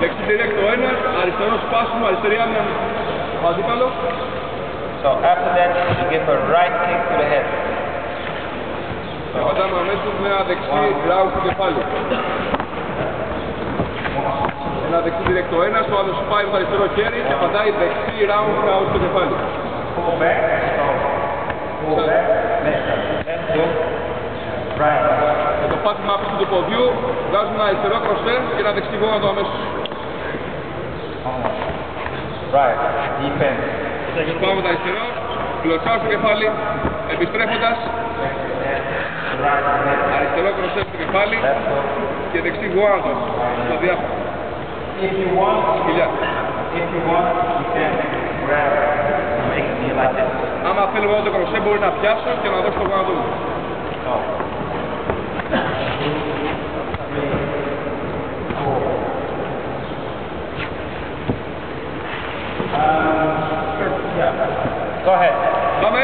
Δεξί direct ο ένας, αριστερό σπάσιμο, αριστερή άμυνα ο αντίπαλος. So after that, you give a right kick to the head. Και πατάμε αμέσως με ένα δεξί round στο κεφάλι. Ένα δεξί direct ο ένας, ο άλλος πάει με το αριστερό χέρι και πατάει δεξί round στο κεφάλι. Pull back, pull back, left hook, right. Με το πάτημα πίσω του ποδιού βγάζουμε ένα αριστερό κροσέ και ένα δεξί γόνατο αμέσως. Right, defense. Πάμε το αριστερό, κλωτσάω στο κεφάλι, επιστρέφοντας, αριστερό κροσέ στο κεφάλι και δεξί γόνατο στο διάφορο. If you want, Σκυλιά. you can grab and make me like this. Άμα θέλουμε το κροσέ μπορεί να πιάσω και να δώσω το γόνατο μου. Go ahead. Πάμε.